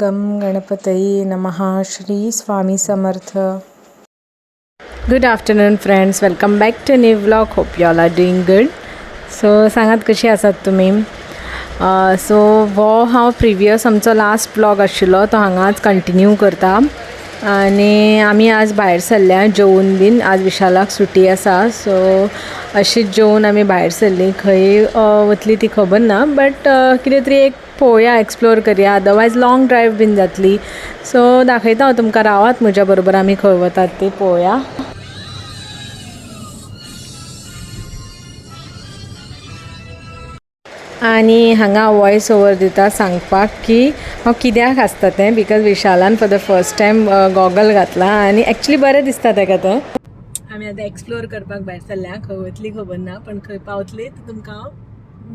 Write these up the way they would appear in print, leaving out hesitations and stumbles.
गम गणपतये नमः. Shri Swami Samarth. Good afternoon friends, welcome back to new vlog. Hope you all are doing good. So सांगात कशी आसात तुमी. सो हो हांव प्रिवियस आमचो लास्ट व्लॉग आशिल्लो तो हांगाच कंटिन्यू करता. आनी आमी आज भायर सरल्या जेवून बीन. आज विशालाक सुटी आसा, सो अशीच जेवून आमी भायर सरलीं. खंय वतली ती खबर ना, बट कितें तरी एक पळोवया, एक्सप्लोर करया. अदरवायज लॉंग ड्रायव बीन जातली. सो दाखयता हांव तुमकां, रावात म्हज्या बरोबर. आमी खंय वतात ती पळोवया. आनी हांगा वॉयस ओवर दिता सांगपाक की हांव कित्याक आसता तें, बिकॉज विशालान for the first time goggle घातला आनी एक्चुली बरें दिसता ताका तें. आमी आतां एक्सप्लोर करपाक भायर सरल्या. खंय वतली खबर ना, पण खंय पावतली ती तुमकां हांव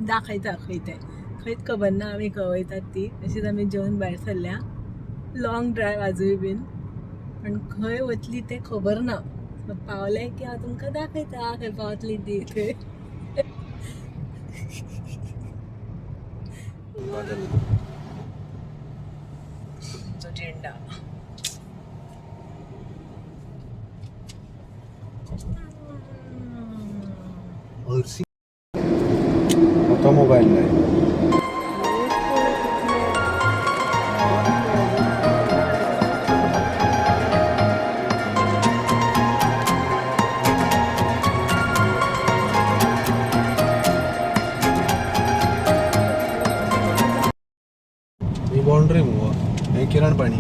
दाखयता. खंय तें खंयच खबर ना आमी खंय वयतात ती. अशीच आमी जेवून भायर सरल्या. लॉंग ड्रायव आजूय बीन, पण खंय वतली तें खबर ना. पावले की हांव तुमकां दाखयता खंय पावतली ती. थंय झेंडा. ऑटोमोबाईल नाही. ही बाउंड्री मग हे किरण पाणी.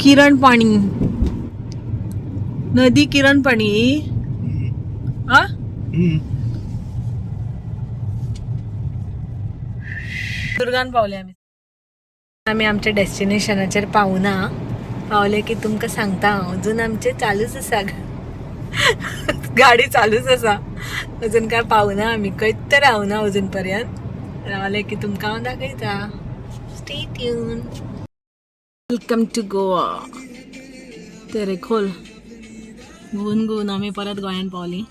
किरण पाणी, नदी किरण पाणी. हा, दुर्गान पावले आमी. आमी आमच्या डेस्टिनेशनाचेर पावना. पावले की तुमकां सांगता हांव. अजून आमचे चालूच आसा, गाडी चालूच आसा. अजून काय पावना आमी, खंयच तर रावना अजून पर्यंत. रावले की तुमकां हांव दाखयता. Stay tune. Welcome to Goa. Terekhol घुवन घुवन आमी परत गोंयान पावली.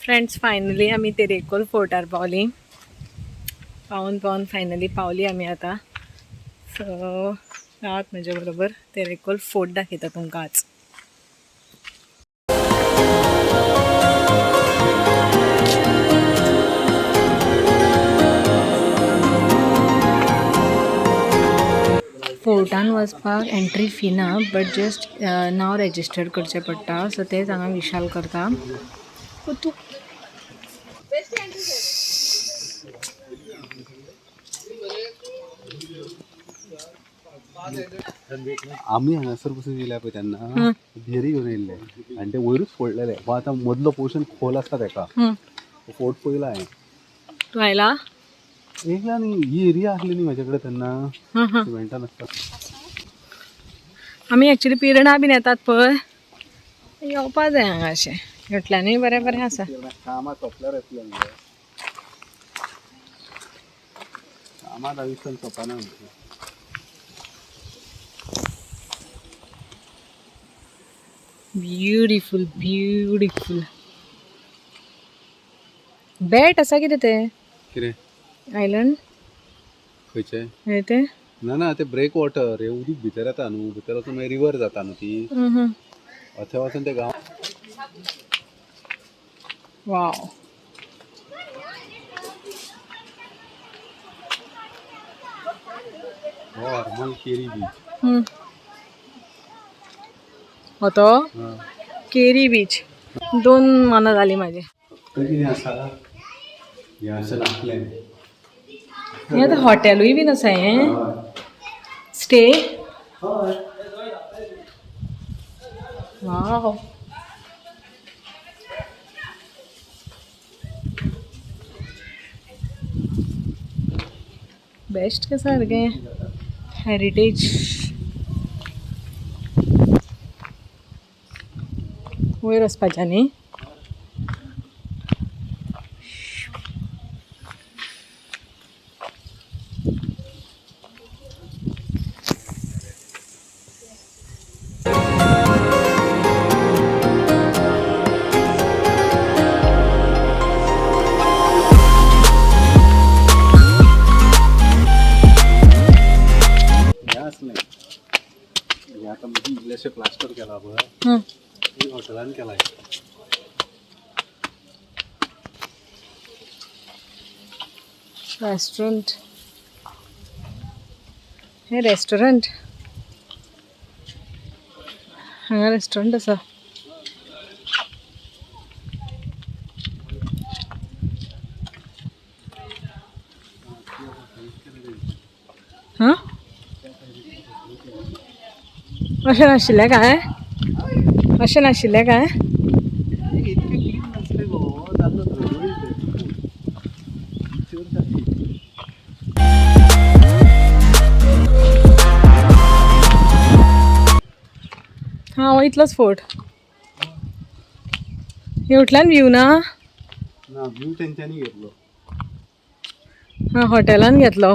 फ्रेंड्स, फायनली आमी तेरेखोल फोर्टार पावली. पावून पावून फायनली पावली आमी आतां. सो रावत म्हज्या बरोबर. तेरेखोल फोर्ट दाखयता तुमकां आज. फोर्टान वचपाक एंट्री फी ना, बट जस्ट नाव रेजिस्टर करचें पडटा. सो तेच हांगा विशाल करता. तूं आम्ही हांगासर बसून येयल्या पळय तेन्ना भेरी घेवन येयल्ले आनी ते वयरूच फोडलेले. आतां मदलो पोर्शन खोल आसता तेका. फोर्ट पयला हांवें. तूं आयला? येयला न्ही, ही एरिया आसली न्ही म्हाजे कडेन तेन्ना सिमेंटान आसता. आमी एक्चुली पिरणां बीन येतात पळय, येवपा जाय हांगा. अशें घटल्यानूय बरें बरें आसा. कामां सोंपल्यार येतले मगे. कामां आयुश्यान सोंपना. Beautiful beautiful. बेट आसा कितें तें? कितें आयलंड खंयचे? हे तें ना ना, ते ब्रेक वॉटर. हे उदीक भितर येता न्हू, भितर वचून मागीर रिवर जाता न्हू ती. थंय वचून ते गांव. वाव. हो हरमल केरी बीच. होतो केरी बीच. 2 मनां जाली म्हाजी. कितें आसा हें अशें नासलें. हें आतां हॉटेलूय बीन आसा हें स्टे. वाव. बेस्ट के सारकें हेरिटेज. वयर वचपाचें न्ही. हॉटेलान केलाय. रेस्टॉरंट. हे रेस्टॉरंट. हांगा रेस्टॉरंट आसा. हां अशें नाशिल्लें काय? अशें नाशिल्लें काय? इतके क्लीन नसते गो. जातो हां हो इतलोच फोर्ट. हेवटल्यान व्ह्यू ना. ना व्ह्यू तेंच्यांनी घेतलो. हां हॉटेलान घेतलो.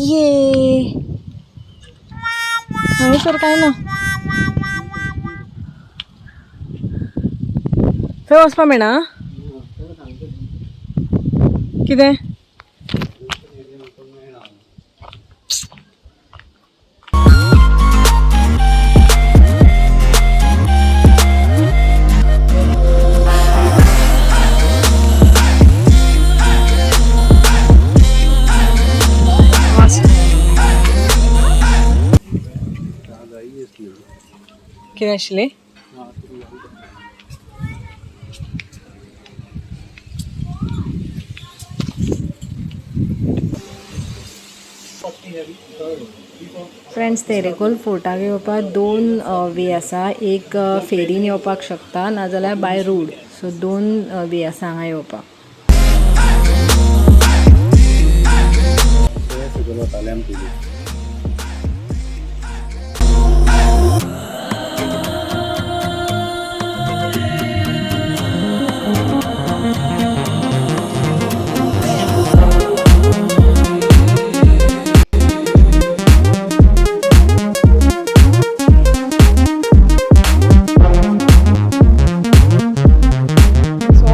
ये हांगासर काय ना. थंय वचपा मेळना. कितें? कितें आशिल्लें? फ्रेंड्स तेरेखोल फोर्टाक येवपाक दोन वे आसा. एक फेरीन येवपाक शकता नाजाल्यार बाय रोड. सो दोन वे आसा हांगा येवपाक.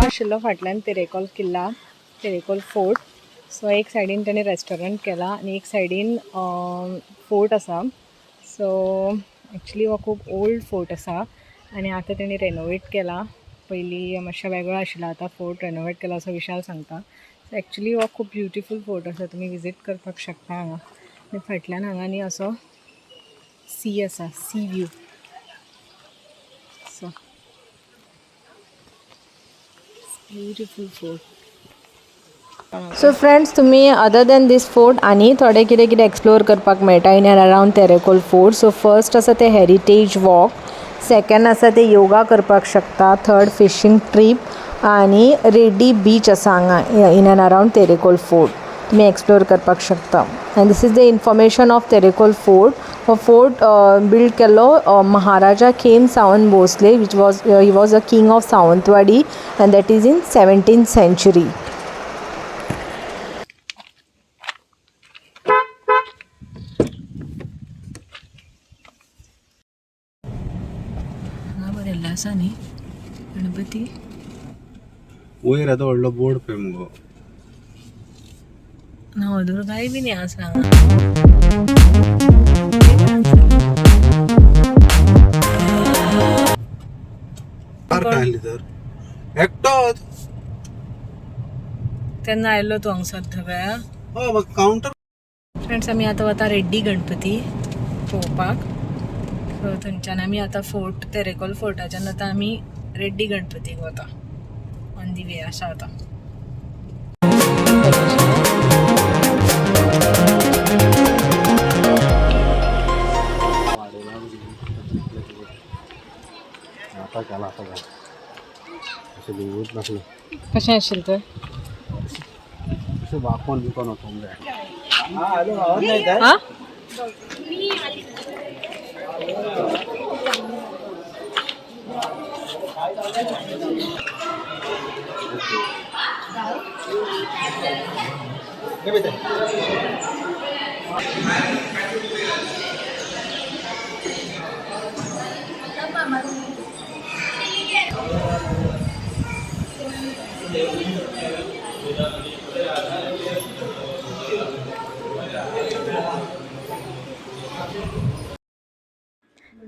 आशिल्लो फाटल्यान तेरेखोल किल्ला, तेरेखोल फोर्ट. सो एक सायडीन तेणी रेस्टॉरंट केला आनी एक सायडीन फोर्ट आसा. सो एक्चुली हो खूब ओल्ड फोर्ट आसा आनी आतां तेणी रेनोवेट केला. पयलीं मातशें वेगळो आशिल्लो, आतां फोर्ट रेनोवेट केला असो विशाल सांगता. सो एक्चुली हो खूब ब्युटिफूल फोर्ट आसा. तुमी विजीट करपाक शकता हांगा. आनी फाटल्यान हांगा न्ही असो सी आसा, C view. So beautiful fort. So friends तुम्ही अदर दॅन दीस फोर्ट आनी थोडे कितें कितें एक्सप्लोर करपाक मेळटा in and around Terekhol fort. So first आसा ते हेरिटेज वॉक, सेकंड आसा ते योगा करपाक शकता, थर्ड फिशींग ट्रीप आनी रेड्डी बीच आसा हांगा in and around Terekhol fort. तुम्ही एक्सप्लोर करपाक शकता. And this is the information of Terekhol fort. हो फोर्ट बिल्ड केल्लो Maharaja Khem Sawant Bhosale which was he was a king of Sawantwadi and that is in 17th century. बरें आसा न्ही गणपती. वयर येता व्हडलो बोर्ड पळय मुगो. नवदुर्गाय बीन हें आसा. एकटोच तेन्ना आयल्लो तूं हांगसर थंय. काउंटर. फ्रेंड्स आमी आतां वता रेड्डी गणपती पळोवपाक. सो थंयच्यान आमी आतां फोर्ट तेरेखोल फोर्टाच्यान आतां आमी रेड्डी गणपतीक वता. ऑन दी वे आसा आतां. कशें आशिल्लें तर वाकोन बिकोन वचोंक जाय. हां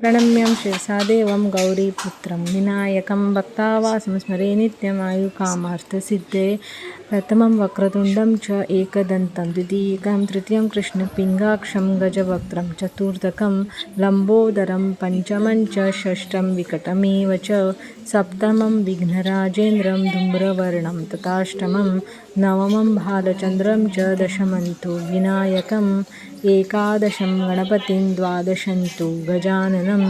प्रणम्यं शिरसा देवं गौरीपुत्रं विनायकं भक्तावासं स्मरे नित्यमायुकामार्थसिद्धे प्रथमं वक्रतुण्डं च एकदन्तं द्वितीयकं तृतीयं कृष्णपिङ्गाक्षं गजवक्त्रं चतुर्थकं लम्बोदरं पञ्चमं च षष्ठं विकटमेव च सप्तमं विघ्नराजेन्द्रं धूम्रवर्णं तथाष्टमं नवमं भालचन्द्रं च दशमं तु विनायकम् एकादशं गणपतिं द्वादशं तु गजाननं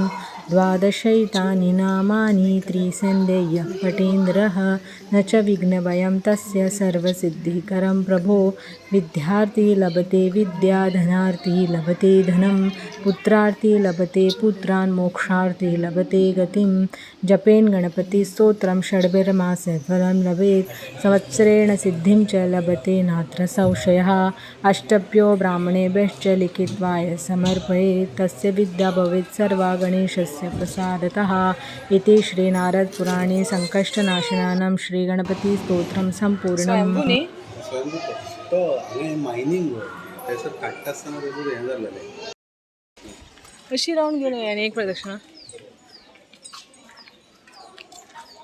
द्वादशैतानि नामानि त्रिसन्देह्यः पठेन्द्रः न च विघ्नभयं तस्य सर्वसिद्धिकरं प्रभो विद्यार्थी लभते विद्या धनार्थी लभते धनं पुत्रार्थी लभते पुत्रान् मोक्षार्थी लभते गतिं जपेन गणपतिस्तोत्रं षड्भिर्मासे फलं लभेत् संवत्सरेण सिद्धिं च लभते नात्र संशयः अष्टभ्यो ब्राह्मणेभ्यश्च लिखित्वाय समर्पयेत् तस्य विद्या भवेत् सर्वा गणेशस्य प्रसादतः इति श्रीनारदपुराणे संकष्टनाशनानं श्रीगणपतिस्तोत्रं सम्पूर्णम् तो हांगा मायनिंग थंयसर काडटा आसतना तेजो हें जाल्लें अशी रावंड घेवन येया एक प्रदक्षिणा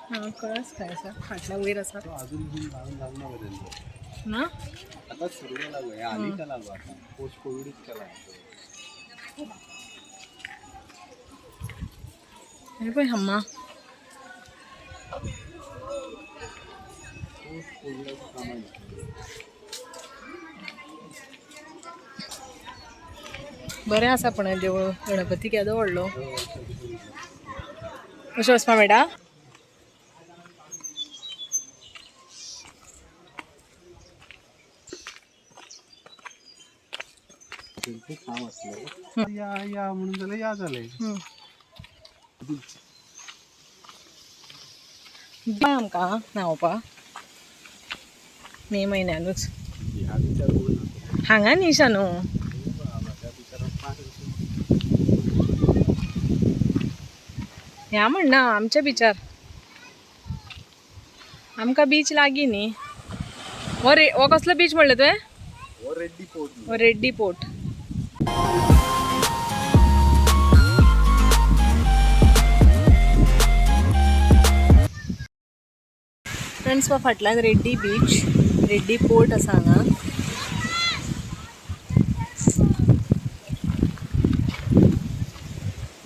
हां कळस काय आसा फाटल्या वयर आसा अजून घेऊन घालून लागना तेंचो ना आता सुरू लागलो हे आली का लागलो आता पोस्ट कोविडच केला हे पळय हम्मा पोस्ट कोविडाचं सामान बरें आसा पण हें देवूळ गणपती केदो व्हडलो अशें वचपा मेळटा खूप काम असलं या या म्हणून जाल्यार या जालें बाय आमकां न्हांवपा मे म्हयन्यानूच ह्या विचार करून नाका. हांगा न्ही शानू त्या विचारान पांच ह्या म्हणना आमच्या बिचार आमकां बीच लागीं न्ही हो कसलो बीच म्हणले तुवें हो रेड्डी पोर्ट हो रेड्डी पोर्ट फ्रेंड्स वा फाटल्यान रेड्डी बीच रेड्डी पोर्ट आसा हांगा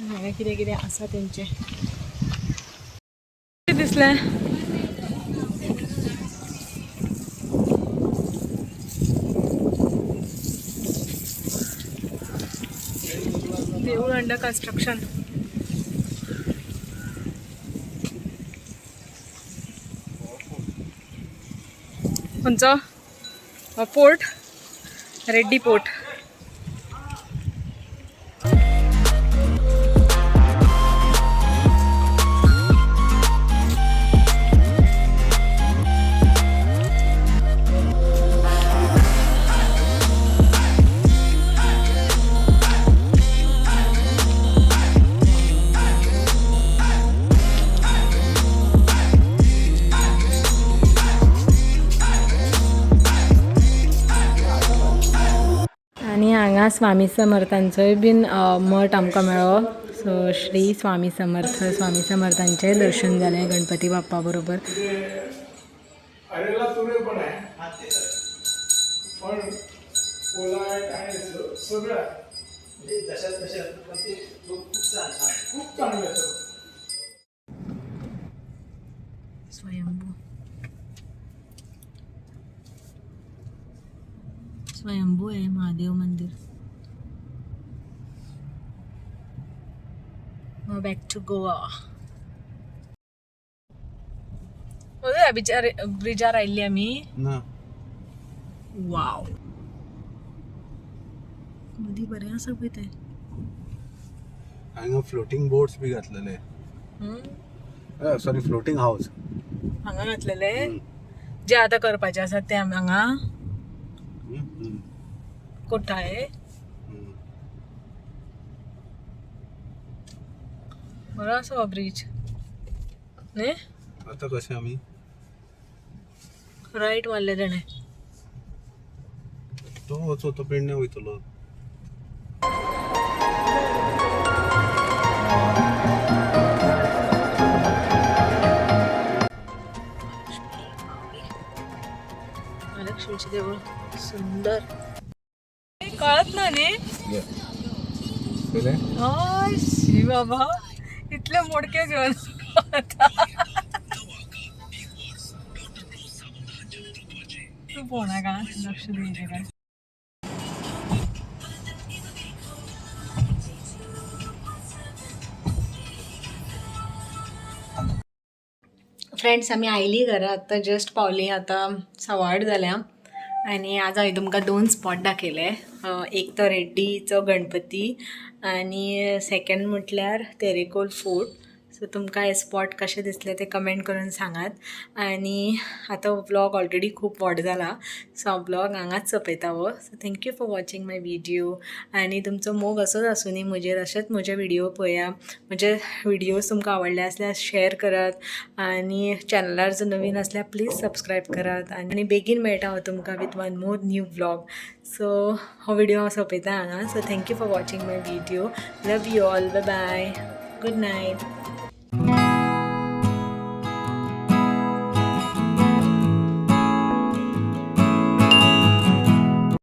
हांगा कितें कितें आसा तेंचें कितें दिसलें देऊळ अंडर कंस्ट्रक्शन खंयचो पोर्ट रेड्डी पोर्ट आणि हांगा स्वामी समर्थांचोय बीन मठ आमकां मेळ्ळो सो श्री स्वामी समर्थांचें दर्शन जालें गणपती बाप्पा बरोबर स्वयंभू आहे महादेव मंदिर बॅक टू गोवा ब्रिजार आयिल्ली आमी ना वाव मदीं बरें आसा पळय तें हांगा फ्लोटिंग बोट्स बी घातलेले सॉरी फ्लोटिंग हाऊस हांगा घातलेले जे आतां करपाचे आसा ते आमी हांगा कोठाळे बरो आसा हो ब्रिज न्ही आता कशें आमी रायट मारले तेणें तो वचो तो पेडण्या वयतलो कळत ना न्ही शी बाबा इतले मोडके घेऊन तू पोहणार का लक्ष द्यायचे काय फ्रेंड्स आम्ही आयली घरा आतां जस्ट पावली आतां 8:15 जाल्या आणि आज हांवें तुमकां 2 स्पॉट दाखयले एक तर रेड्डीचो गणपती आणि सेकंड म्हटल्यार तेरेकोल फोर्ट सो तुमकां हे स्पॉट कशे दिसले ते कमेंट करून सांगात आणि आतां व्लॉग ऑलरेडी खूप व्हड जाला सो हांव व्लॉग हांगाच सोंपयता हो so thank you for watching my video आणि तुमचो मोग असोच आसूं न्ही म्हजेर अशेंच म्हजे व्हिडिओ पळया म्हजे व्हिडिओज तुमकां आवडले आसल्यार शेअर करात आणि चॅनलार जर नवीन असल्यार प्लीज सबस्क्राईब करात आणि बेगीन मेळटा हांव तुमकां with one more new vlog so हो व्हिडिओ हांव सोंपयता हांगा so thank you for watching my video love you all bye bye good night